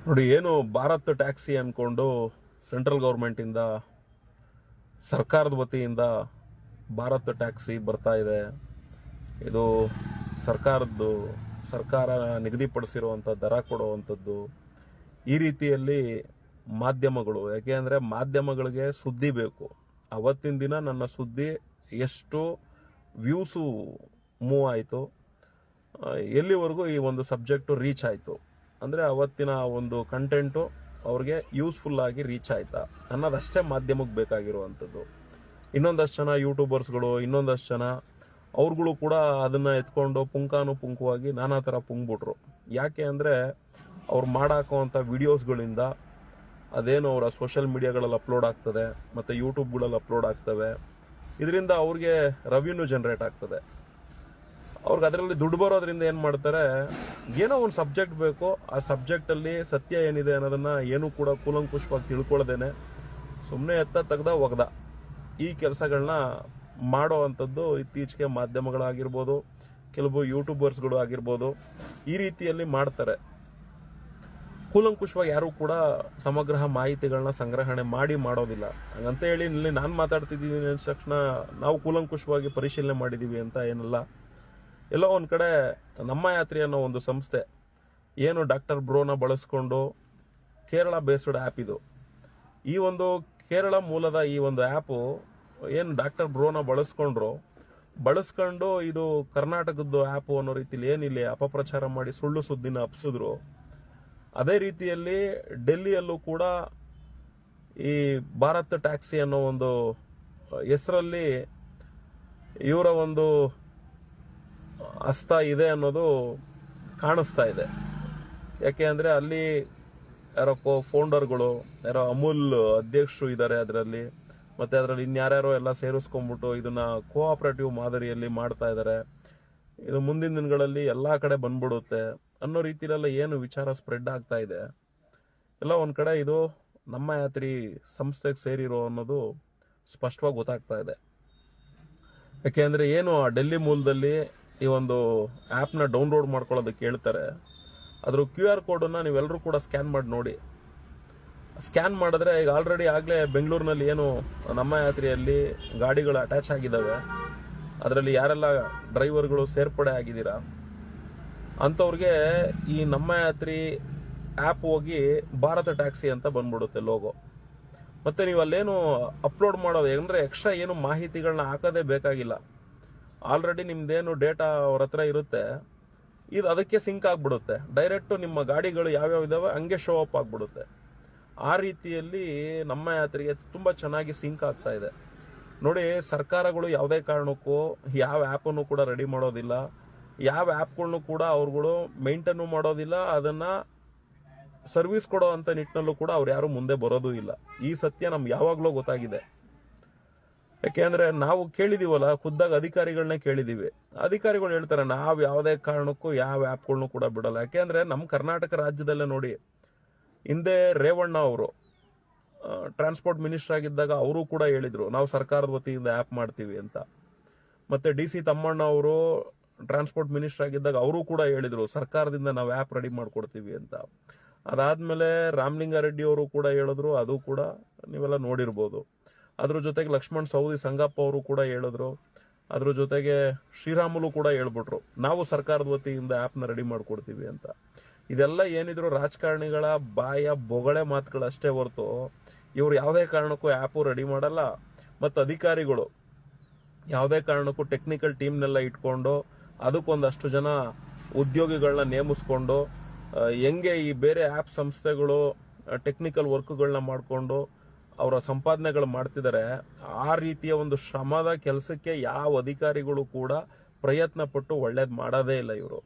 ನೋಡಿ, ಏನು ಭಾರತ್ ಟ್ಯಾಕ್ಸಿ ಅಂದ್ಕೊಂಡು ಸೆಂಟ್ರಲ್ ಗೌರ್ಮೆಂಟಿಂದ, ಸರ್ಕಾರದ ವತಿಯಿಂದ ಭಾರತ್ ಟ್ಯಾಕ್ಸಿ ಬರ್ತಾ ಇದೆ. ಇದು ಸರ್ಕಾರ ನಿಗದಿಪಡಿಸಿರುವಂಥ ದರ ಕೊಡುವಂಥದ್ದು. ಈ ರೀತಿಯಲ್ಲಿ ಮಾಧ್ಯಮಗಳು, ಯಾಕೆ ಅಂದರೆ ಮಾಧ್ಯಮಗಳಿಗೆ ಸುದ್ದಿ ಬೇಕು. ಅವತ್ತಿನ ದಿನ ನನ್ನ ಸುದ್ದಿ ಎಷ್ಟು ವ್ಯೂಸು ಮೂವ್ ಆಯಿತು, ಎಲ್ಲಿವರೆಗೂ ಈ ಒಂದು ಸಬ್ಜೆಕ್ಟು ರೀಚ್ ಆಯಿತು, ಅಂದರೆ ಅವತ್ತಿನ ಒಂದು ಕಂಟೆಂಟು ಅವ್ರಿಗೆ ಯೂಸ್ಫುಲ್ ಆಗಿ ರೀಚ್ ಆಯ್ತಾ ಅನ್ನೋದಷ್ಟೇ ಮಾಧ್ಯಮಕ್ಕೆ ಬೇಕಾಗಿರುವಂಥದ್ದು. ಇನ್ನೊಂದಷ್ಟು ಜನ ಯೂಟ್ಯೂಬರ್ಸ್ಗಳು, ಇನ್ನೊಂದಷ್ಟು ಜನ ಅವ್ರುಗಳು ಕೂಡ ಅದನ್ನು ಎತ್ಕೊಂಡು ಪುಂಖಾನುಪುಂಖವಾಗಿ ನಾನಾ ಥರ ಪುಂಗ್ಬಿಟ್ರು. ಯಾಕೆ ಅಂದರೆ ಅವ್ರು ಮಾಡಾಕೋವಂಥ ವಿಡಿಯೋಸ್ಗಳಿಂದ ಅದೇನು ಅವರ ಸೋಷಿಯಲ್ ಮೀಡಿಯಾಗಳಲ್ಲಿ ಅಪ್ಲೋಡ್ ಆಗ್ತದೆ ಮತ್ತು ಯೂಟ್ಯೂಬ್ಗಳಲ್ಲಿ ಅಪ್ಲೋಡ್ ಆಗ್ತವೆ. ಇದರಿಂದ ಅವ್ರಿಗೆ ರೆವಿನ್ಯೂ ಜನ್ರೇಟ್ ಆಗ್ತದೆ. ಅವ್ರಿಗೆ ಅದರಲ್ಲಿ ದುಡ್ಡು ಬರೋದ್ರಿಂದ ಏನು ಮಾಡ್ತಾರೆ, ಏನೋ ಒಂದು ಸಬ್ಜೆಕ್ಟ್ ಬೇಕು, ಆ ಸಬ್ಜೆಕ್ಟಲ್ಲಿ ಸತ್ಯ ಏನಿದೆ ಅನ್ನೋದನ್ನು ಏನೂ ಕೂಡ ಕೂಲಂಕುಷವಾಗಿ ತಿಳ್ಕೊಳ್ಳೋದೇನೆ ಸುಮ್ಮನೆ ತೆಗ್ದ ಒಗ್ದ ಈ ಕೆಲಸಗಳನ್ನ ಮಾಡೋ ಅಂಥದ್ದು ಇತ್ತೀಚೆಗೆ ಮಾಧ್ಯಮಗಳಾಗಿರ್ಬೋದು, ಕೆಲವು ಯೂಟ್ಯೂಬರ್ಸ್ಗಳು ಆಗಿರ್ಬೋದು, ಈ ರೀತಿಯಲ್ಲಿ ಮಾಡ್ತಾರೆ. ಕೂಲಂಕುಷವಾಗಿ ಯಾರು ಕೂಡ ಸಮಗ್ರ ಮಾಹಿತಿಗಳನ್ನ ಸಂಗ್ರಹಣೆ ಮಾಡೋದಿಲ್ಲ. ಹಂಗಂತ ಹೇಳಿ ಇಲ್ಲಿ ನಾನು ಮಾತಾಡ್ತಿದ್ದೀನಿ ಅಂದ ತಕ್ಷಣ ನಾವು ಕೂಲಂಕುಷವಾಗಿ ಪರಿಶೀಲನೆ ಮಾಡಿದ್ದೀವಿ ಅಂತ ಏನಲ್ಲ. ಎಲ್ಲೋ ಒಂದು ಕಡೆ ನಮ್ಮ ಯಾತ್ರಿ ಅನ್ನೋ ಒಂದು ಸಂಸ್ಥೆ ಏನು ಡಾಕ್ಟರ್ ಬ್ರೋನ ಬಳಸ್ಕೊಂಡು, ಕೇರಳ ಬೇಸ್ಡ್ ಆ್ಯಪ್ ಇದು. ಈ ಒಂದು ಕೇರಳ ಮೂಲದ ಈ ಒಂದು ಆ್ಯಪು ಏನು ಡಾಕ್ಟರ್ ಬ್ರೋನ ಬಳಸ್ಕೊಂಡು ಇದು ಕರ್ನಾಟಕದ್ದು ಆ್ಯಪು ಅನ್ನೋ ರೀತಿಯಲ್ಲಿ ಏನಿಲ್ಲ ಅಪಪ್ರಚಾರ ಮಾಡಿ ಸುಳ್ಳು ಸುದ್ದಿನ ಹಬ್ಸಿದ್ರು. ಅದೇ ರೀತಿಯಲ್ಲಿ ಡೆಲ್ಲಿಯಲ್ಲೂ ಕೂಡ ಈ ಭಾರತ್ ಟ್ಯಾಕ್ಸಿ ಅನ್ನೋ ಒಂದು ಹೆಸರಲ್ಲಿ ಇವರ ಒಂದು ಹಸ್ತ ಇದೆ ಅನ್ನೋದು ಕಾಣಿಸ್ತಾ ಇದೆ. ಯಾಕೆ ಅಂದರೆ ಅಲ್ಲಿ ಯಾರೋ ಫೌಂಡರ್ಗಳು, ಯಾರೋ ಅಮೂಲ್ ಅಧ್ಯಕ್ಷರು ಇದ್ದಾರೆ ಅದರಲ್ಲಿ, ಮತ್ತು ಅದರಲ್ಲಿ ಇನ್ಯಾರ್ಯಾರೋ ಎಲ್ಲ ಸೇರಿಸ್ಕೊಂಡ್ಬಿಟ್ಟು ಇದನ್ನ ಕೋಆಪರೇಟಿವ್ ಮಾದರಿಯಲ್ಲಿ ಮಾಡ್ತಾ ಇದ್ದಾರೆ. ಇದು ಮುಂದಿನ ದಿನಗಳಲ್ಲಿ ಎಲ್ಲ ಕಡೆ ಬಂದ್ಬಿಡುತ್ತೆ ಅನ್ನೋ ರೀತಿಯಲ್ಲೆಲ್ಲ ಏನು ವಿಚಾರ ಸ್ಪ್ರೆಡ್ ಆಗ್ತಾ ಇದೆ. ಎಲ್ಲ ಒಂದು ಕಡೆ ಇದು ನಮ್ಮ ಯಾತ್ರಿ ಸಂಸ್ಥೆಗೆ ಸೇರಿರೋ ಅನ್ನೋದು ಸ್ಪಷ್ಟವಾಗಿ ಗೊತ್ತಾಗ್ತಾ ಇದೆ. ಯಾಕೆ ಅಂದರೆ ಏನು ಆ ಡೆಲ್ಲಿ ಮೂಲದಲ್ಲಿ ಈ ಒಂದು ಆ್ಯಪ್ನ ಡೌನ್ಲೋಡ್ ಮಾಡ್ಕೊಳ್ಳೋದಕ್ಕೆ ಹೇಳ್ತಾರೆ, ಅದ್ರ QR ಕೋಡನ್ನು ನೀವೆಲ್ಲರೂ ಕೂಡ ಸ್ಕ್ಯಾನ್ ಮಾಡಿ ನೋಡಿ. ಸ್ಕ್ಯಾನ್ ಮಾಡಿದ್ರೆ ಈಗ ಆಲ್ರೆಡಿ ಆಗಲೇ ಬೆಂಗಳೂರಿನಲ್ಲಿ ಏನು ನಮ್ಮ ಯಾತ್ರೆಯಲ್ಲಿ ಗಾಡಿಗಳು ಅಟ್ಯಾಚ್ ಆಗಿದ್ದಾವೆ, ಅದರಲ್ಲಿ ಯಾರೆಲ್ಲ ಡ್ರೈವರ್ಗಳು ಸೇರ್ಪಡೆ ಆಗಿದ್ದೀರಾ ಅಂಥವ್ರಿಗೆ ಈ ನಮ್ಮ ಯಾತ್ರಿ ಆ್ಯಪ್ ಹೋಗಿ ಭಾರತ ಟ್ಯಾಕ್ಸಿ ಅಂತ ಬಂದ್ಬಿಡುತ್ತೆ ಲೋಗೋ. ಮತ್ತು ನೀವು ಅಲ್ಲೇನು ಅಪ್ಲೋಡ್ ಮಾಡೋದು ಅಂದರೆ ಎಕ್ಸ್ಟ್ರಾ ಏನು ಮಾಹಿತಿಗಳನ್ನ ಹಾಕೋದೇ ಬೇಕಾಗಿಲ್ಲ. ಆಲ್ರೆಡಿ ನಿಮ್ದೇನು ಡೇಟಾ ಅವ್ರ ಹತ್ರ ಇರುತ್ತೆ, ಇದು ಅದಕ್ಕೆ ಸಿಂಕ್ ಆಗಿಬಿಡುತ್ತೆ. ಡೈರೆಕ್ಟು ನಿಮ್ಮ ಗಾಡಿಗಳು ಯಾವ್ಯಾವ ಇದಾವೆ ಹಂಗೆ ಶೋ ಅಪ್ ಆಗಿಬಿಡುತ್ತೆ. ಆ ರೀತಿಯಲ್ಲಿ ನಮ್ಮ ಯಾತ್ರೆಗೆ ತುಂಬ ಚೆನ್ನಾಗಿ ಸಿಂಕ್ ಆಗ್ತಾ ಇದೆ. ನೋಡಿ, ಸರ್ಕಾರಗಳು ಯಾವುದೇ ಕಾರಣಕ್ಕೂ ಯಾವ ಆ್ಯಪನ್ನು ಕೂಡ ರೆಡಿ ಮಾಡೋದಿಲ್ಲ, ಯಾವ ಆ್ಯಪ್ಗಳನ್ನು ಕೂಡ ಅವ್ರುಗಳು ಮೇಂಟೈನು ಮಾಡೋದಿಲ್ಲ, ಅದನ್ನು ಸರ್ವಿಸ್ ಕೊಡೋ ಅಂಥ ನಿಟ್ಟಿನಲ್ಲೂ ಕೂಡ ಅವ್ರು ಯಾರು ಮುಂದೆ ಬರೋದೂ ಇಲ್ಲ. ಈ ಸತ್ಯ ನಮ್ಗೆ ಯಾವಾಗಲೂ ಗೊತ್ತಾಗಿದೆ. ಯಾಕೆಂದರೆ ನಾವು ಕೇಳಿದೀವಲ್ಲ, ಖುದ್ದಾಗಿ ಅಧಿಕಾರಿಗಳನ್ನೇ ಕೇಳಿದ್ದೀವಿ. ಅಧಿಕಾರಿಗಳು ಹೇಳ್ತಾರೆ ನಾವು ಯಾವುದೇ ಕಾರಣಕ್ಕೂ ಯಾವ ಆ್ಯಪ್ಗಳನ್ನು ಕೂಡ ಬಿಡಲ್ಲ. ಯಾಕೆಂದರೆ ನಮ್ಮ ಕರ್ನಾಟಕ ರಾಜ್ಯದಲ್ಲೇ ನೋಡಿ, ಹಿಂದೆ ರೇವಣ್ಣ ಅವರು ಟ್ರಾನ್ಸ್ಪೋರ್ಟ್ ಮಿನಿಸ್ಟರ್ ಆಗಿದ್ದಾಗ ಅವರು ಕೂಡ ಹೇಳಿದರು ನಾವು ಸರ್ಕಾರದ ವತಿಯಿಂದ ಆ್ಯಪ್ ಮಾಡ್ತೀವಿ ಅಂತ. ಮತ್ತು DC ತಮ್ಮಣ್ಣ ಅವರು ಟ್ರಾನ್ಸ್ಪೋರ್ಟ್ ಮಿನಿಸ್ಟರ್ ಆಗಿದ್ದಾಗ ಅವರು ಕೂಡ ಹೇಳಿದರು ಸರ್ಕಾರದಿಂದ ನಾವು ಆ್ಯಪ್ ರೆಡಿ ಮಾಡಿಕೊಡ್ತೀವಿ ಅಂತ. ಅದಾದಮೇಲೆ ರಾಮಲಿಂಗಾರೆಡ್ಡಿ ಅವರು ಕೂಡ ಹೇಳಿದ್ರು, ಅದು ಕೂಡ ನೀವೆಲ್ಲ ನೋಡಿರ್ಬೋದು. ಅದ್ರ ಜೊತೆಗೆ ಲಕ್ಷ್ಮಣ್ ಸವದಿ ಸಂಗಪ್ಪ ಅವರು ಕೂಡ ಹೇಳಿದ್ರು, ಅದ್ರ ಜೊತೆಗೆ ಶ್ರೀರಾಮುಲು ಕೂಡ ಹೇಳ್ಬಿಟ್ರು ನಾವು ಸರ್ಕಾರದ ವತಿಯಿಂದ ಆ್ಯಪ್ನ ರೆಡಿ ಮಾಡಿಕೊಡ್ತೀವಿ ಅಂತ. ಇದೆಲ್ಲ ಏನಿದ್ರು ರಾಜಕಾರಣಿಗಳ ಬಾಯ ಬೊಗಳೆ ಮಾತುಗಳಷ್ಟೇ ಹೊರತು ಇವ್ರು ಯಾವುದೇ ಕಾರಣಕ್ಕೂ ಆ್ಯಪು ರೆಡಿ ಮಾಡಲ್ಲ. ಮತ್ತು ಅಧಿಕಾರಿಗಳು ಯಾವುದೇ ಕಾರಣಕ್ಕೂ ಟೆಕ್ನಿಕಲ್ ಟೀಮ್ನೆಲ್ಲ ಇಟ್ಕೊಂಡು ಅದಕ್ಕೊಂದಷ್ಟು ಜನ ಉದ್ಯೋಗಿಗಳನ್ನ ನೇಮಿಸ್ಕೊಂಡು ಹೆಂಗೆ ಈ ಬೇರೆ ಆ್ಯಪ್ ಸಂಸ್ಥೆಗಳು ಟೆಕ್ನಿಕಲ್ ವರ್ಕ್ಗಳನ್ನ ಮಾಡಿಕೊಂಡು ಅವರ ಸಂಪಾದನೆಗಳು ಮಾಡ್ತಿದ್ದಾರೆ, ಆ ರೀತಿಯ ಒಂದು ಶ್ರಮದ ಕೆಲಸಕ್ಕೆ ಯಾವ ಅಧಿಕಾರಿಗಳು ಕೂಡ ಪ್ರಯತ್ನ ಪಟ್ಟು ಒಳ್ಳೇದು ಮಾಡೋದೇ ಇಲ್ಲ. ಇವರು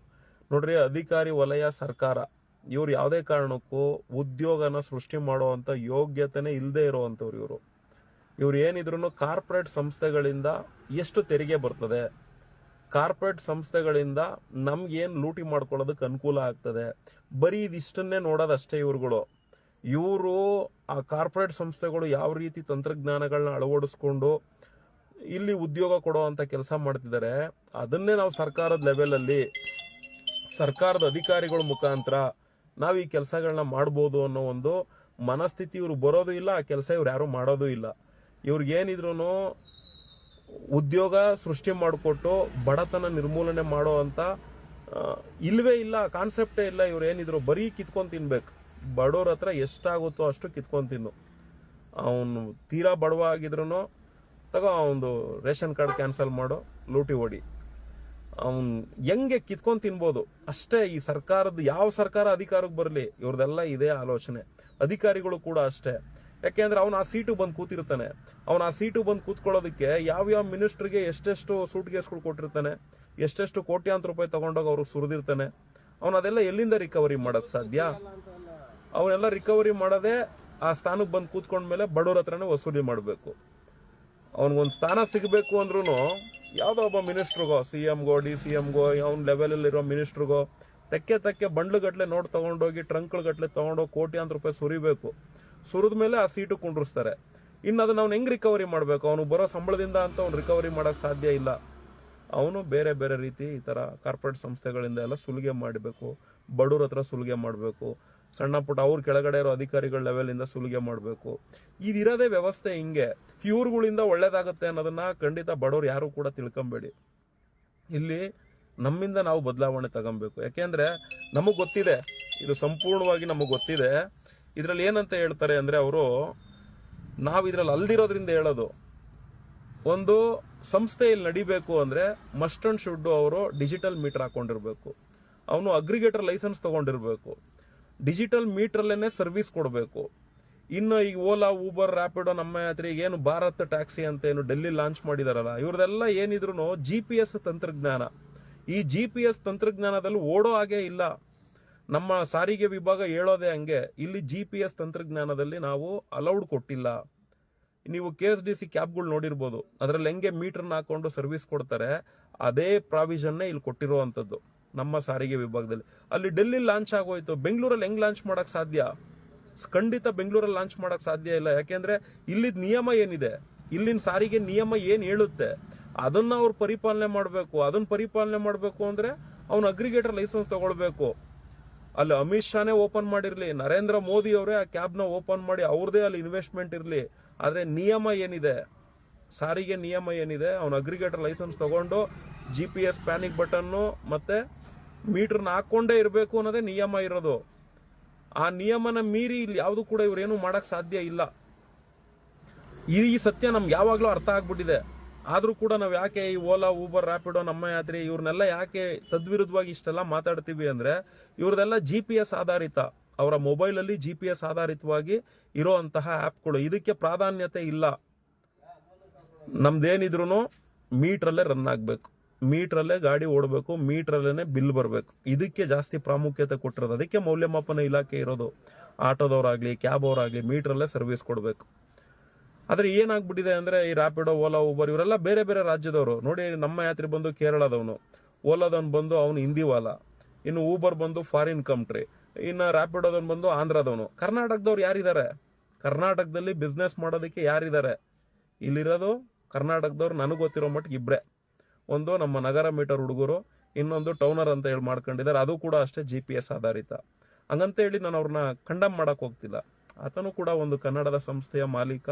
ನೋಡ್ರಿ, ಅಧಿಕಾರಿ ವಲಯ ಸರ್ಕಾರ ಇವ್ರು ಯಾವುದೇ ಕಾರಣಕ್ಕೂ ಉದ್ಯೋಗನ ಸೃಷ್ಟಿ ಮಾಡುವಂಥ ಯೋಗ್ಯತೆನೇ ಇಲ್ಲದೆ ಇರುವಂಥವ್ರು. ಇವ್ರು ಏನಿದ್ರು ಕಾರ್ಪೊರೇಟ್ ಸಂಸ್ಥೆಗಳಿಂದ ಎಷ್ಟು ತೆರಿಗೆ ಬರ್ತದೆ, ಕಾರ್ಪೊರೇಟ್ ಸಂಸ್ಥೆಗಳಿಂದ ನಮ್ಗೇನು ಲೂಟಿ ಮಾಡ್ಕೊಳ್ಳೋದಕ್ಕೆ ಅನುಕೂಲ ಆಗ್ತದೆ, ಬರೀ ಇದಿಷ್ಟನ್ನೇ ನೋಡೋದಷ್ಟೇ ಇವ್ರುಗಳು. ಇವರು ಆ ಕಾರ್ಪೊರೇಟ್ ಸಂಸ್ಥೆಗಳು ಯಾವ ರೀತಿ ತಂತ್ರಜ್ಞಾನಗಳನ್ನ ಅಳವಡಿಸ್ಕೊಂಡು ಇಲ್ಲಿ ಉದ್ಯೋಗ ಕೊಡುವಂಥ ಕೆಲಸ ಮಾಡ್ತಿದ್ದಾರೆ, ಅದನ್ನೇ ನಾವು ಸರ್ಕಾರದ ಲೆವೆಲಲ್ಲಿ ಸರ್ಕಾರದ ಅಧಿಕಾರಿಗಳ ಮುಖಾಂತರ ನಾವು ಈ ಕೆಲಸಗಳನ್ನ ಮಾಡ್ಬೋದು ಅನ್ನೋ ಒಂದು ಮನಸ್ಥಿತಿ ಇವ್ರು ಬರೋದು ಇಲ್ಲ. ಆ ಕೆಲಸ ಇವ್ರು ಯಾರು ಮಾಡೋದು ಇಲ್ಲ. ಇವ್ರಿಗೇನಿದ್ರು ಉದ್ಯೋಗ ಸೃಷ್ಟಿ ಮಾಡಿಕೊಟ್ಟು ಬಡತನ ನಿರ್ಮೂಲನೆ ಮಾಡೋ ಅಂತ ಇಲ್ವೇ ಇಲ್ಲ, ಕಾನ್ಸೆಪ್ಟೇ ಇಲ್ಲ. ಇವ್ರು ಏನಿದ್ರು ಬರೀ ಕಿತ್ಕೊಂಡು ತಿನ್ಬೇಕು. ಬಡವ್ರ ಹತ್ರ ಎಷ್ಟಾಗುತ್ತೋ ಅಷ್ಟು ಕಿತ್ಕೊಂಡು ತಿನ್ನು. ಅವನು ತೀರಾ ಬಡವ ಆಗಿದ್ರು ತಗೋ ಒಂದು ರೇಷನ್ ಕಾರ್ಡ್ ಕ್ಯಾನ್ಸಲ್ ಮಾಡೋ, ಲೂಟಿ ಹೊಡಿ. ಅವನ್ ಹೆಂಗೆ ಕಿತ್ಕೊಂಡು ತಿನ್ಬೋದು ಅಷ್ಟೇ. ಈ ಸರ್ಕಾರದ ಯಾವ ಸರ್ಕಾರ ಅಧಿಕಾರಕ್ಕೆ ಬರಲಿ ಇವ್ರದೆಲ್ಲ ಇದೇ ಆಲೋಚನೆ. ಅಧಿಕಾರಿಗಳು ಕೂಡ ಅಷ್ಟೇ. ಯಾಕೆಂದ್ರೆ ಅವ್ನು ಆ ಸೀಟು ಬಂದು ಕೂತಿರ್ತಾನೆ. ಅವ್ನು ಆ ಸೀಟು ಬಂದು ಕೂತ್ಕೊಳ್ಳೋದಕ್ಕೆ ಯಾವ್ಯಾವ ಮಿನಿಸ್ಟ್ರಿಗೆ ಎಷ್ಟೆಷ್ಟು ಸೂಟ್ ಕೇಸ್ಗಳು ಕೊಟ್ಟಿರ್ತಾನೆ, ಎಷ್ಟೆಷ್ಟು ಕೋಟ್ಯಾಂತರ ರೂಪಾಯಿ ತಗೊಂಡೋಗಿ ಅವ್ರು ಸುರಿದಿರ್ತಾನೆ. ಅವನು ಅದೆಲ್ಲ ಎಲ್ಲಿಂದ ರಿಕವರಿ ಮಾಡಕ್ ಸಾಧ್ಯ? ಅವನ್ನೆಲ್ಲ ರಿಕವರಿ ಮಾಡೋದೇ ಆ ಸ್ಥಾನಕ್ಕೆ ಬಂದು ಕೂತ್ಕೊಂಡ್ಮೇಲೆ ಬಡವ್ರ ಹತ್ರನೇ ವಸೂಲಿ ಮಾಡಬೇಕು. ಅವನಿಗೊಂದು ಸ್ಥಾನ ಸಿಗಬೇಕು ಅಂದ್ರೂ ಯಾವುದೋ ಒಬ್ಬ ಮಿನಿಸ್ಟ್ರಿಗೋ, CMಗೋ DCMಗೋ ಅವ್ನ ಲೆವೆಲಲ್ಲಿರೋ ಮಿನಿಸ್ಟ್ರಿಗೋ ತೆಕ್ಕೆ ಬಂಡ್ಲುಗಟ್ಲೆ ನೋಟ್ ತಗೊಂಡೋಗಿ ಟ್ರಂಕ್ಗಟ್ಲೆ ತಗೊಂಡೋಗಿ ಕೋಟ್ಯಾಂತರ ರೂಪಾಯಿ ಸುರಿಬೇಕು. ಸುರಿದ ಮೇಲೆ ಆ ಸೀಟು ಕುಂಡ್ರಿಸ್ತಾರೆ. ಇನ್ನು ಅದನ್ನ ಅವ್ನು ಹೆಂಗ್ ರಿಕವರಿ ಮಾಡಬೇಕು? ಅವನು ಬರೋ ಸಂಬಳದಿಂದ ಅಂತ ಅವ್ನು ರಿಕವರಿ ಮಾಡಕ್ ಸಾಧ್ಯ ಇಲ್ಲ. ಅವನು ಬೇರೆ ಬೇರೆ ರೀತಿ ಈ ತರ ಕಾರ್ಪೊರೇಟ್ ಸಂಸ್ಥೆಗಳಿಂದ ಎಲ್ಲ ಸುಲಿಗೆ ಮಾಡಬೇಕು, ಬಡವ್ರ ಹತ್ರ ಸುಲಿಗೆ ಮಾಡಬೇಕು, ಸಣ್ಣ ಪುಟ್ಟ ಅವ್ರ ಕೆಳಗಡೆ ಇರೋ ಅಧಿಕಾರಿಗಳ ಲೆವೆಲಿಂದ ಸುಲಿಗೆ ಮಾಡಬೇಕು. ಇದಿರೋದೇ ವ್ಯವಸ್ಥೆ ಹಿಂಗೆ. ಇವ್ರುಗಳಿಂದ ಒಳ್ಳೇದಾಗತ್ತೆ ಅನ್ನೋದನ್ನ ಖಂಡಿತ ಬಡವ್ರು ಯಾರು ಕೂಡ ತಿಳ್ಕೊಂಬೇಡಿ. ಇಲ್ಲಿ ನಮ್ಮಿಂದ ನಾವು ಬದಲಾವಣೆ ತಗೊಬೇಕು. ಯಾಕೆಂದ್ರೆ ನಮಗ್ ಗೊತ್ತಿದೆ, ಇದು ಸಂಪೂರ್ಣವಾಗಿ ನಮಗ್ ಗೊತ್ತಿದೆ. ಇದ್ರಲ್ಲಿ ಏನಂತ ಹೇಳ್ತಾರೆ ಅಂದ್ರೆ ಅವರು, ನಾವ್ ಇದ್ರಲ್ಲಿ ಅಲ್ದಿರೋದ್ರಿಂದ ಹೇಳೋದು, ಒಂದು ಸಂಸ್ಥೆಯಲ್ಲಿ ನಡಿಬೇಕು ಅಂದ್ರೆ ಮಸ್ಟ್ ಅಂಡ್ ಶುಡ್ ಅವರು ಡಿಜಿಟಲ್ ಮೀಟರ್ ಹಾಕೊಂಡಿರ್ಬೇಕು, ಅವನು ಅಗ್ರಿಗೇಟರ್ ಲೈಸೆನ್ಸ್ ತಗೊಂಡಿರ್ಬೇಕು, ಡಿಜಿಟಲ್ ಮೀಟರ್ಲೇನೆ ಸರ್ವಿಸ್ ಕೊಡಬೇಕು. ಇನ್ನು ಈಗ ಓಲಾ, ಊಬರ್, ರ್ಯಾಪಿಡೋ, ನಮ್ಮ ಯಾತ್ರೆ, ಏನು ಭಾರತ್ ಟ್ಯಾಕ್ಸಿ ಅಂತ ಏನು ಡೆಲ್ಲಿ ಲಾಂಚ್ ಮಾಡಿದಾರಲ್ಲ, ಇವ್ರದೆಲ್ಲ ಏನಿದ್ರು GPS ತಂತ್ರಜ್ಞಾನ. ಈ GPS ತಂತ್ರಜ್ಞಾನದಲ್ಲಿ ಓಡೋ ಹಾಗೆ ಇಲ್ಲ. ನಮ್ಮ ಸಾರಿಗೆ ವಿಭಾಗ ಹೇಳೋದೇ ಹಂಗೆ, ಇಲ್ಲಿ GPS ತಂತ್ರಜ್ಞಾನದಲ್ಲಿ ನಾವು ಅಲೌಡ್ ಕೊಟ್ಟಿಲ್ಲ. ನೀವು KSDC ಕ್ಯಾಬ್ಗಳು ನೋಡಿರ್ಬೋದು, ಅದರಲ್ಲಿ ಹೆಂಗೆ ಮೀಟರ್ನ ಹಾಕೊಂಡು ಸರ್ವಿಸ್ ಕೊಡ್ತಾರೆ, ಅದೇ ಪ್ರಾವಿಷನ್ನೇ ಇಲ್ಲಿ ಕೊಟ್ಟಿರುವಂತದ್ದು ನಮ್ಮ ಸಾರಿಗೆ ವಿಭಾಗದಲ್ಲಿ. ಅಲ್ಲಿ ಡೆಲ್ಲಿ ಲಾಂಚ್ ಆಗೋಯ್ತು, ಬೆಂಗಳೂರಲ್ಲಿ ಹೆಂಗ್ ಲಾಂಚ್ ಮಾಡಕ್ ಸಾಧ್ಯ? ಖಂಡಿತ ಬೆಂಗಳೂರಲ್ಲಿ ಲಾಂಚ್ ಮಾಡಕ್ ಸಾಧ್ಯ ಇಲ್ಲ. ಯಾಕೆಂದ್ರೆ ಇಲ್ಲಿದ್ ನಿಯಮ ಏನಿದೆ, ಇಲ್ಲಿನ ಸಾರಿಗೆ ನಿಯಮ ಏನ್ ಹೇಳುತ್ತೆ ಅದನ್ನ ಅವ್ರು ಪರಿಪಾಲನೆ ಮಾಡಬೇಕು. ಅದನ್ನ ಪರಿಪಾಲನೆ ಮಾಡಬೇಕು ಅಂದ್ರೆ ಅವ್ನು ಅಗ್ರಿಗೇಟರ್ ಲೈಸೆನ್ಸ್ ತಗೊಳ್ಬೇಕು. ಅಲ್ಲಿ ಅಮಿತ್ ಶಾನೇ ಓಪನ್ ಮಾಡಿರ್ಲಿ, ನರೇಂದ್ರ ಮೋದಿ ಅವರೇ ಆ ಕ್ಯಾಬ್ನ ಓಪನ್ ಮಾಡಿ ಅವ್ರದೇ ಅಲ್ಲಿ ಇನ್ವೆಸ್ಟ್ಮೆಂಟ್ ಇರ್ಲಿ, ಆದ್ರೆ ನಿಯಮ ಏನಿದೆ, ಸಾರಿಗೆ ನಿಯಮ ಏನಿದೆ, ಅವ್ನು ಅಗ್ರಿಗೇಟರ್ ಲೈಸೆನ್ಸ್ ತಗೊಂಡು GPS ಪ್ಯಾನಿಕ್ ಬಟನ್ನು ಮತ್ತೆ ಮೀಟರ್ನ ಹಾಕೊಂಡೇ ಇರಬೇಕು ಅನ್ನೋದೇ ನಿಯಮ ಇರೋದು. ಆ ನಿಯಮನ ಮೀರಿ ಇಲ್ಲಿ ಯಾವ್ದು ಕೂಡ ಇವ್ರೇನು ಮಾಡಕ್ ಸಾಧ್ಯ ಇಲ್ಲ. ಈ ಸತ್ಯ ನಮ್ಗೆ ಯಾವಾಗ್ಲೂ ಅರ್ಥ ಆಗ್ಬಿಟ್ಟಿದೆ. ಆದ್ರೂ ಕೂಡ ನಾವ್ ಯಾಕೆ ಈ ಓಲಾ, ಊಬರ್, ರ್ಯಾಪಿಡೋ, ನಮ್ಮ ಯಾತ್ರೆ ಇವ್ರನ್ನೆಲ್ಲ ಯಾಕೆ ತದ್ವಿರುದ್ಧವಾಗಿ ಇಷ್ಟೆಲ್ಲ ಮಾತಾಡ್ತೀವಿ ಅಂದ್ರೆ, ಇವ್ರದೆಲ್ಲ GPS ಆಧಾರಿತ, ಅವರ ಮೊಬೈಲ್ ಅಲ್ಲಿ GPS ಆಧಾರಿತವಾಗಿ ಇರುವಂತಹ ಆಪ್ಗಳು. ಇದಕ್ಕೆ ಪ್ರಾಧಾನ್ಯತೆ ಇಲ್ಲ. ನಮ್ದೇನಿದ್ರು ಮೀಟ್ರಲ್ಲೇ ರನ್ ಆಗ್ಬೇಕು, ಮೀಟ್ರಲ್ಲೇ ಗಾಡಿ ಓಡಬೇಕು, ಮೀಟ್ರಲ್ಲೇನೆ ಬಿಲ್ ಬರಬೇಕು. ಇದಕ್ಕೆ ಜಾಸ್ತಿ ಪ್ರಾಮುಖ್ಯತೆ ಕೊಟ್ಟಿರೋದು. ಅದಕ್ಕೆ ಮೌಲ್ಯಮಾಪನ ಇಲಾಖೆ ಇರೋದು. ಆಟೋದವರಾಗ್ಲಿ, ಕ್ಯಾಬ್ ಅವರಾಗ್ಲಿ ಮೀಟ್ರಲ್ಲೇ ಸರ್ವಿಸ್ ಕೊಡಬೇಕು. ಆದ್ರೆ ಏನಾಗ್ಬಿಟ್ಟಿದೆ ಅಂದ್ರೆ, ಈ ರ್ಯಾಪಿಡೋ, ಓಲಾ, ಊಬರ್ ಇವರೆಲ್ಲ ಬೇರೆ ಬೇರೆ ರಾಜ್ಯದವರು. ನೋಡಿ, ನಮ್ಮ ಯಾತ್ರೆ ಬಂದು ಕೇರಳದವನು, ಓಲಾದವನು ಬಂದು ಅವನು ಹಿಂದಿವಾಲ, ಇನ್ನು ಊಬರ್ ಬಂದು ಫಾರಿನ್ ಕಂಟ್ರಿ, ಇನ್ನು ರ್ಯಾಪಿಡೋದವನು ಬಂದು ಆಂಧ್ರದವನು. ಕರ್ನಾಟಕದವ್ರು ಯಾರಿದ್ದಾರೆ? ಕರ್ನಾಟಕದಲ್ಲಿ ಬಿಸ್ನೆಸ್ ಮಾಡೋದಕ್ಕೆ ಯಾರಿದ್ದಾರೆ? ಇಲ್ಲಿರೋದು ಕರ್ನಾಟಕದವ್ರು ನನಗೆ ಗೊತ್ತಿರೋ ಮಟ್ಟಿಗೆ ಇಬ್ರೆ. ಒಂದು ನಮ್ಮ ನಗರ ಮೀಟರ್ ಹುಡುಗರು, ಇನ್ನೊಂದು ಟೌನರ್ ಅಂತ ಹೇಳಿ ಮಾಡ್ಕೊಂಡಿದ್ದಾರೆ. ಅದು ಕೂಡ ಅಷ್ಟೇ GPS ಆಧಾರಿತ. ಹಂಗಂತ ಹೇಳಿ ನಾನು ಅವ್ರನ್ನ ಕಂಡಮ್ ಮಾಡಕ್ ಹೋಗ್ತಿಲ್ಲ. ಆತನು ಕೂಡ ಒಂದು ಕನ್ನಡದ ಸಂಸ್ಥೆಯ ಮಾಲೀಕ,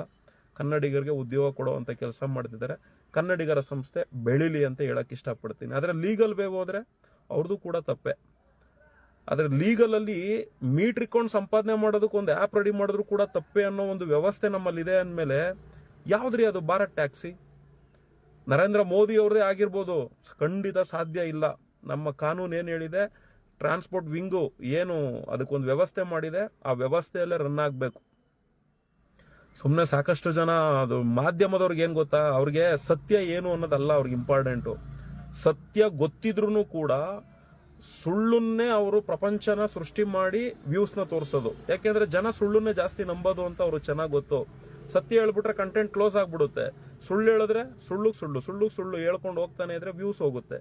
ಕನ್ನಡಿಗರಿಗೆ ಉದ್ಯೋಗ ಕೊಡುವಂತ ಕೆಲಸ ಮಾಡ್ತಿದ್ದಾರೆ. ಕನ್ನಡಿಗರ ಸಂಸ್ಥೆ ಬೆಳಿಲಿ ಅಂತ ಹೇಳಕ್ ಇಷ್ಟಪಡ್ತೀನಿ. ಆದ್ರೆ ಲೀಗಲ್ ವೇ ಹೋದ್ರೆ ಅವ್ರದ್ದು ಕೂಡ ತಪ್ಪೆ. ಆದ್ರೆ ಲೀಗಲ್ ಅಲ್ಲಿ ಮೀಟರ್ ಇಟ್ಕೊಂಡು ಸಂಪಾದನೆ ಮಾಡೋದಕ್ಕೆ ಒಂದು ಆ್ಯಪ್ ರೆಡಿ ಮಾಡಿದ್ರು ಕೂಡ ತಪ್ಪೆ ಅನ್ನೋ ಒಂದು ವ್ಯವಸ್ಥೆ ನಮ್ಮಲ್ಲಿ ಇದೆ ಅಂದಮೇಲೆ ಯಾವ್ದ್ರಿ ಅದು ಭಾರತ್ ಟ್ಯಾಕ್ಸಿ? ನರೇಂದ್ರ ಮೋದಿ ಅವ್ರದೇ ಆಗಿರ್ಬೋದು, ಖಂಡಿತ ಸಾಧ್ಯ ಇಲ್ಲ. ನಮ್ಮ ಕಾನೂನು ಏನ್ ಹೇಳಿದೆ, ಟ್ರಾನ್ಸ್ಪೋರ್ಟ್ ವಿಂಗು ಏನು ಅದಕ್ಕೊಂದು ವ್ಯವಸ್ಥೆ ಮಾಡಿದೆ, ಆ ವ್ಯವಸ್ಥೆಯಲ್ಲೇ ರನ್ ಆಗ್ಬೇಕು. ಸುಮ್ಮನೆ ಸಾಕಷ್ಟು ಜನ ಅದು ಮಾಧ್ಯಮದವ್ರಿಗೆ ಏನ್ ಗೊತ್ತಾ, ಅವ್ರಿಗೆ ಸತ್ಯ ಏನು ಅನ್ನೋದಲ್ಲ ಅವ್ರಿಗೆ ಇಂಪಾರ್ಟೆಂಟು. ಸತ್ಯ ಗೊತ್ತಿದ್ರು ಕೂಡ ಸುಳ್ಳುನ್ನೇ ಅವರು ಪ್ರಪಂಚನ ಸೃಷ್ಟಿ ಮಾಡಿ ವ್ಯೂಸ್ನ ತೋರಿಸೋದು. ಯಾಕೆಂದ್ರೆ ಜನ ಸುಳ್ಳುನ್ನೇ ಜಾಸ್ತಿ ನಂಬೋದು ಅಂತ ಅವ್ರು ಚೆನ್ನಾಗಿ ಗೊತ್ತು. ಸತ್ಯ ಹೇಳ್ಬಿಟ್ರೆ ಕಂಟೆಂಟ್ ಕ್ಲೋಸ್ ಆಗ್ಬಿಡುತ್ತೆ. ಸುಳ್ಳು ಹೇಳಿದ್ರೆ ಸುಳ್ಳು ಹೇಳ್ಕೊಂಡು ಹೋಗ್ತಾನೆ ಇದ್ರೆ ವ್ಯೂಸ್ ಹೋಗುತ್ತೆ.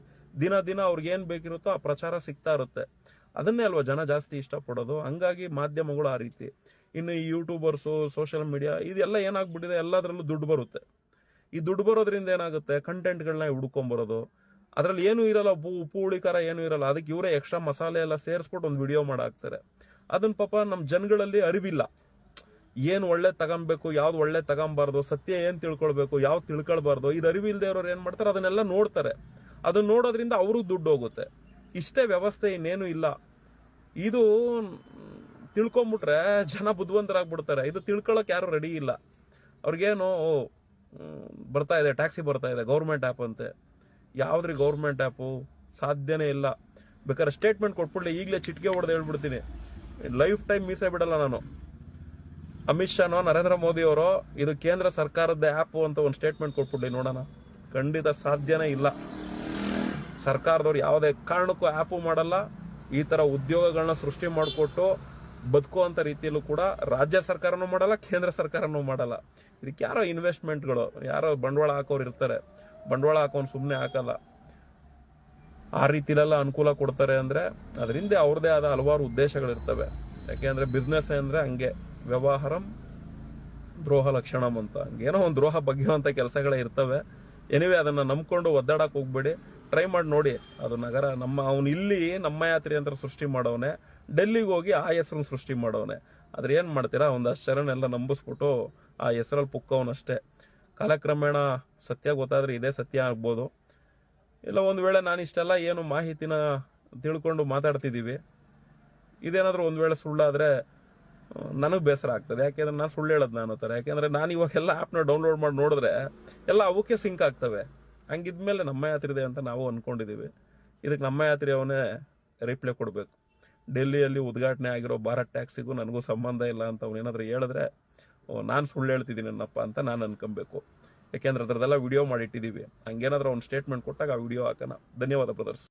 ದಿನ ಅವ್ರಿಗೆ ಏನ್ ಬೇಕಿರುತ್ತೋ ಆ ಪ್ರಚಾರ ಸಿಗ್ತಾ ಇರುತ್ತೆ. ಅದನ್ನೇ ಅಲ್ವಾ ಜನ ಜಾಸ್ತಿ ಇಷ್ಟಪಡೋದು. ಹಂಗಾಗಿ ಮಾಧ್ಯಮಗಳು ಆ ರೀತಿ. ಇನ್ನು ಈ ಯೂಟ್ಯೂಬರ್ಸು, ಸೋಷಿಯಲ್ ಮೀಡಿಯಾ ಇದೆಲ್ಲ ಏನಾಗ್ಬಿಟ್ಟಿದೆ, ಎಲ್ಲದರಲ್ಲೂ ದುಡ್ಡು ಬರುತ್ತೆ. ಈ ದುಡ್ಡು ಬರೋದ್ರಿಂದ ಏನಾಗುತ್ತೆ, ಕಂಟೆಂಟ್ಗಳನ್ನ ಹುಡ್ಕೊಂಬರೋದು. ಅದ್ರಲ್ಲಿ ಏನು ಇರಲ್ಲ, ಉಪ್ಪು ಹುಳಿ ಖಾರ ಏನು ಇರಲ್ಲ. ಅದಕ್ಕೆ ಇವರೇ ಎಕ್ಸ್ಟ್ರಾ ಮಸಾಲೆ ಎಲ್ಲ ಸೇರಿಸ್ಬಿಟ್ಟು ಒಂದು ವಿಡಿಯೋ ಮಾಡಾಕ್ತಾರೆ. ಅದನ್ನ ಪಾಪ ನಮ್ಮ ಜನಗಳಲ್ಲಿ ಅರಿವಿಲ್ಲ. ಏನು ಒಳ್ಳೆ ತಗೊಂಬೇಕು, ಯಾವ್ದು ಒಳ್ಳೆ ತಗೊಂಬಾರ್ದು, ಸತ್ಯ ಏನ್ ತಿಳ್ಕೊಳ್ಬೇಕು, ಯಾವ್ದು ತಿಳ್ಕೊಳ್ಬಾರ್ದು, ಇದು ಅರಿವಿಲ್ದೇ ಇರೋರು ಏನ್ ಮಾಡ್ತಾರೆ, ಅದನ್ನೆಲ್ಲ ನೋಡ್ತಾರೆ. ಅದನ್ನ ನೋಡೋದ್ರಿಂದ ಅವ್ರಿಗೂ ದುಡ್ಡು ಹೋಗುತ್ತೆ. ಇಷ್ಟೇ ವ್ಯವಸ್ಥೆ, ಇನ್ನೇನು ಇಲ್ಲ. ಇದು ತಿಳ್ಕೊಂಬಿಟ್ರೆ ಜನ ಬುದ್ಧಿವಂತರಾಗ್ಬಿಡ್ತಾರೆ. ಇದು ತಿಳ್ಕೊಳಕ್ ಯಾರು ರೆಡಿ ಇಲ್ಲ. ಅವ್ರಿಗೇನು ಬರ್ತಾ ಇದೆ, ಟ್ಯಾಕ್ಸಿ ಬರ್ತಾ ಇದೆ, ಗೌರ್ಮೆಂಟ್ ಆ್ಯಪ್ ಅಂತೆ. ಯಾವ್ದ್ರಿ ಗೌರ್ಮೆಂಟ್ ಆ್ಯಪು? ಸಾಧ್ಯನೇ ಇಲ್ಲ. ಬೇಕಾದ್ರೆ ಸ್ಟೇಟ್ಮೆಂಟ್ ಕೊಟ್ಬಿಡ್ಲಿ, ಈಗಲೇ ಚಿಟಿಕೆ ಹೊಡೆದು ಹೇಳ್ಬಿಡ್ತೀನಿ, ಲೈಫ್ ಟೈಮ್ ಮೀಸೆ ಬಿಡಲ್ಲ ನಾನು. ಅಮಿತ್ ಶಾನೋ ನರೇಂದ್ರ ಮೋದಿ ಅವರು ಇದು ಕೇಂದ್ರ ಸರ್ಕಾರದ ಆ್ಯಪ್ ಅಂತ ಒಂದು ಸ್ಟೇಟ್ಮೆಂಟ್ ಕೊಟ್ಬಿಡ್ಲಿ ನೋಡೋಣ. ಖಂಡಿತ ಸಾಧ್ಯನೇ ಇಲ್ಲ. ಸರ್ಕಾರದವ್ರು ಯಾವುದೇ ಕಾರಣಕ್ಕೂ ಆ್ಯಪು ಮಾಡಲ್ಲ. ಈ ತರ ಉದ್ಯೋಗಗಳನ್ನ ಸೃಷ್ಟಿ ಮಾಡಿಕೊಟ್ಟು ಬದುಕುವಂತ ರೀತಿಯಲ್ಲೂ ಕೂಡ ರಾಜ್ಯ ಸರ್ಕಾರನೂ ಮಾಡಲ್ಲ, ಕೇಂದ್ರ ಸರ್ಕಾರನೂ ಮಾಡಲ್ಲ. ಇದಕ್ಕೆ ಯಾರೋ ಇನ್ವೆಸ್ಟ್ಮೆಂಟ್ಗಳು, ಯಾರೋ ಬಂಡವಾಳ ಹಾಕೋರು ಇರ್ತಾರೆ. ಬಂಡವಾಳ ಹಾಕೋನ್ ಸುಮ್ಮನೆ ಹಾಕಲ್ಲ. ಆ ರೀತಿಲೆಲ್ಲ ಅನುಕೂಲ ಕೊಡ್ತಾರೆ ಅಂದ್ರೆ ಅದರಿಂದ ಅವ್ರದೇ ಆದ ಹಲವಾರು ಉದ್ದೇಶಗಳಿರ್ತವೆ. ಯಾಕೆಂದ್ರೆ ಬಿಸ್ನೆಸ್ ಅಂದ್ರೆ ಹಂಗೆ, ವ್ಯವಹಾರಂ ದ್ರೋಹ ಲಕ್ಷಣಂ ಅಂತ, ಏನೋ ಒಂದು ದ್ರೋಹ ಬಗೆಯುವಂತ ಕೆಲಸಗಳೇ ಇರ್ತವೆ. ಎನಿವೆ ಅದನ್ನ ನಂಬ್ಕೊಂಡು ಒದ್ದಾಡಕ್ ಹೋಗ್ಬೇಡಿ. ಟ್ರೈ ಮಾಡಿ ನೋಡಿ. ಅದು ನಗರ ಅವನು ಇಲ್ಲಿ ನಮ್ಮ ಯಾತ್ರಿ ಅಂತ ಸೃಷ್ಟಿ ಮಾಡವನೆ, ಡೆಲ್ಲಿಗೆ ಹೋಗಿ ಆ ಹೆಸರನ್ನ ಸೃಷ್ಟಿ ಮಾಡವನೆ. ಆದ್ರೆ ಏನ್ ಮಾಡ್ತೀರಾ, ಒಂದಷ್ಟು ಜನನೆಲ್ಲ ನಂಬಿಸ್ಬಿಟ್ಟು ಆ ಹೆಸರಲ್ಲಿ ಪುಕ್ಕವನಷ್ಟೇ. ಕಾಲಕ್ರಮೇಣ ಸತ್ಯ ಗೊತ್ತಾದ್ರೆ ಇದೇ ಸತ್ಯ ಆಗ್ಬೋದು. ಇಲ್ಲ ಒಂದ್ ವೇಳೆ ನಾನು ಇಷ್ಟೆಲ್ಲ ಏನು ಮಾಹಿತಿನ ತಿಳ್ಕೊಂಡು ಮಾತಾಡ್ತಿದೀವಿ, ಇದೇನಾದ್ರೂ ಒಂದ್ ವೇಳೆ ಸುಳ್ಳಾದ್ರೆ ನನಗೆ ಬೇಸರ ಆಗ್ತದೆ. ಯಾಕೆಂದ್ರೆ ನಾನು ಸುಳ್ಳು ಹೇಳೋದು ನಾನು ತರ. ಯಾಕೆಂದ್ರೆ ನಾನು ಇವಾಗೆಲ್ಲ ಆ್ಯಪ್ನ ಡೌನ್ಲೋಡ್ ಮಾಡಿ ನೋಡಿದ್ರೆ ಎಲ್ಲ ಅವಕ್ಕೆ ಸಿಂಕ್ ಆಗ್ತವೆ. ಹಂಗಿದ್ಮೇಲೆ ನಮ್ಮ ಯಾತ್ರೆ ಇದೆ ಅಂತ ನಾವು ಅನ್ಕೊಂಡಿದೀವಿ. ಇದಕ್ಕೆ ನಮ್ಮ ಯಾತ್ರೆ ಅವನೇ ರಿಪ್ಲೈ ಕೊಡಬೇಕು. ಡೆಲ್ಲಿಯಲ್ಲಿ ಉದ್ಘಾಟನೆ ಆಗಿರೋ ಭಾರತ್ ಟ್ಯಾಕ್ಸಿಗೂ ನನಗೂ ಸಂಬಂಧ ಇಲ್ಲ ಅಂತ ಅವನೇನಾದ್ರೂ ಹೇಳಿದ್ರೆ ನಾನು ಸುಳ್ಳು ಹೇಳ್ತಿದ್ದೀನಪ್ಪ ಅಂತ ನಾನು ಅನ್ಕೊಬೇಕು. ಯಾಕೆಂದ್ರೆ ಅದರದೆಲ್ಲ ವಿಡಿಯೋ ಮಾಡಿಟ್ಟಿದ್ದೀವಿ. ಹಂಗೇನಾದ್ರೂ ಒಂದು ಸ್ಟೇಟ್ಮೆಂಟ್ ಕೊಟ್ಟಾಗ ಆ ವಿಡಿಯೋ ಹಾಕೋಣ. ಧನ್ಯವಾದ ಬ್ರದರ್ಸ್.